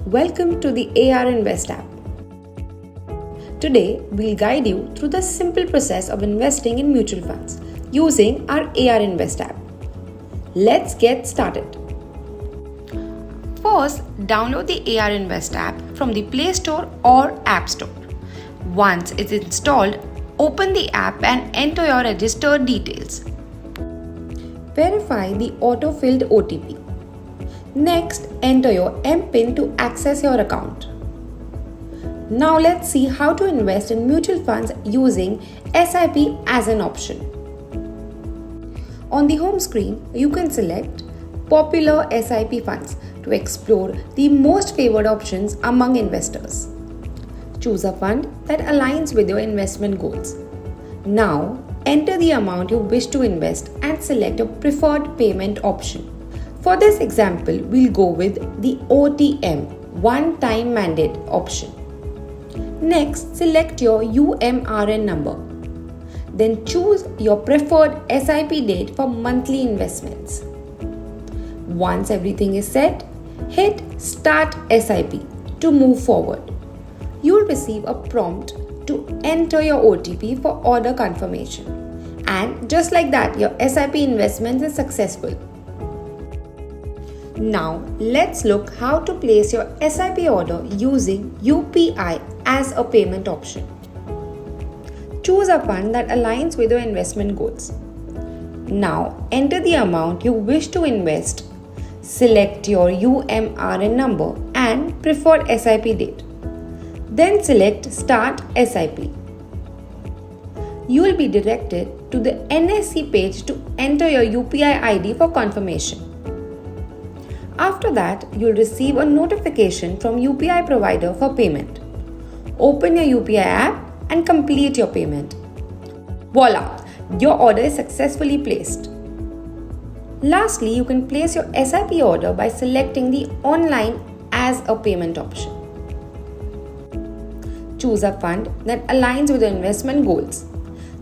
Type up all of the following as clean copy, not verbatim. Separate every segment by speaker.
Speaker 1: Welcome to the AR Invest app. Today, we'll guide you through the simple process of investing in mutual funds using our AR Invest app. Let's get started. First, download the AR Invest app from the Play Store or App Store. Once it's installed, open the app and enter your registered details. Verify the auto-filled OTP. Next, enter your MPIN to access your account. Now let's see how to invest in mutual funds using SIP as an option. On the home screen, you can select Popular SIP Funds to explore the most favored options among investors. Choose a fund that aligns with your investment goals. Now, enter the amount you wish to invest and select your preferred payment option. For this example, we'll go with the OTM, one-time mandate option. Next, select your UMRN number. Then choose your preferred SIP date for monthly investments. Once everything is set, hit Start SIP to move forward. You'll receive a prompt to enter your OTP for order confirmation. And just like that, your SIP investment is successful. Now, let's look how to place your SIP order using UPI as a payment option. Choose a fund that aligns with your investment goals. Now, enter the amount you wish to invest. Select your UMRN number and preferred SIP date. Then select Start SIP. You will be directed to the NSE page to enter your UPI ID for confirmation. After that, you'll receive a notification from UPI provider for payment. Open your UPI app and complete your payment. Voila! Your order is successfully placed. Lastly, you can place your SIP order by selecting the Online as a payment option. Choose a fund that aligns with your investment goals.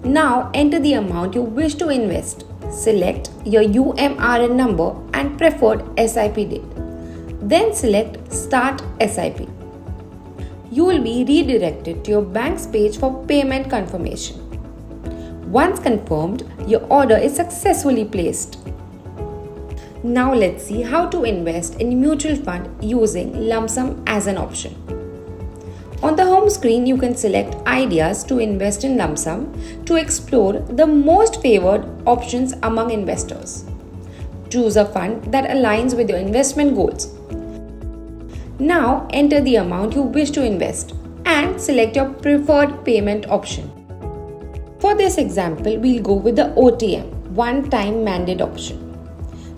Speaker 1: Now enter the amount you wish to invest. Select your UMRN number and preferred SIP date. Then select Start SIP. You will be redirected to your bank's page for payment confirmation. Once confirmed, your order is successfully placed. Now let's see how to invest in mutual fund using lump sum as an option. On the home screen, you can select ideas to invest in lump sum to explore the most favored options among investors. Choose a fund that aligns with your investment goals. Now enter the amount you wish to invest and select your preferred payment option. For this example, we'll go with the OTM, one-time mandate option.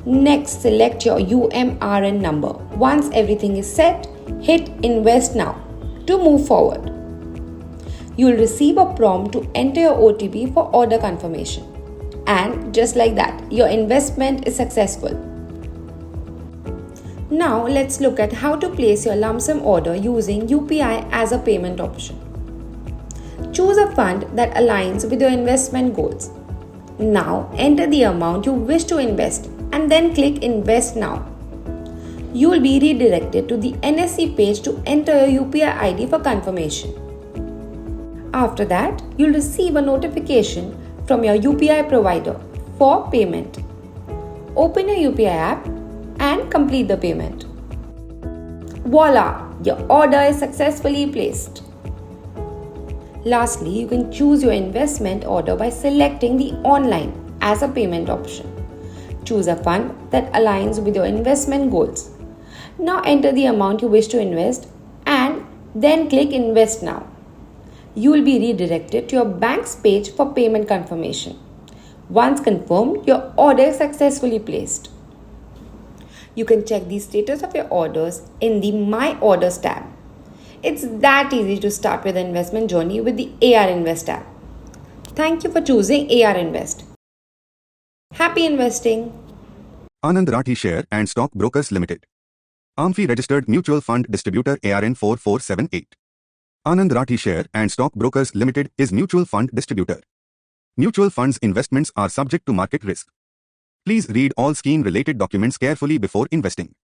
Speaker 1: Next, select your UMRN number. Once everything is set, hit Invest Now to move forward. You will receive a prompt to enter your OTP for order confirmation. And just like that, your investment is successful. Now let's look at how to place your lump sum order using UPI as a payment option. Choose a fund that aligns with your investment goals. Now enter the amount you wish to invest and then click Invest Now. You will be redirected to the NSE page to enter your UPI ID for confirmation. After that, you'll receive a notification from your UPI provider for payment. Open your UPI app and complete the payment. Voila! Your order is successfully placed. Lastly, you can choose your investment order by selecting the Online as a payment option. Choose a fund that aligns with your investment goals. Now enter the amount you wish to invest and then click Invest Now. You will be redirected to your bank's page for payment confirmation. Once confirmed, your order is successfully placed. You can check the status of your orders in the My Orders tab. It's that easy to start with the investment journey with the AR Invest app. Thank you for choosing AR Invest. Happy investing!
Speaker 2: Anand Rathi Share and Stock Brokers Limited. AMFI registered mutual fund distributor ARN 4478. Anand Rathi Share and Stock Brokers Limited is mutual fund distributor. Mutual funds investments are subject to market risk. Please read all scheme related documents carefully before investing.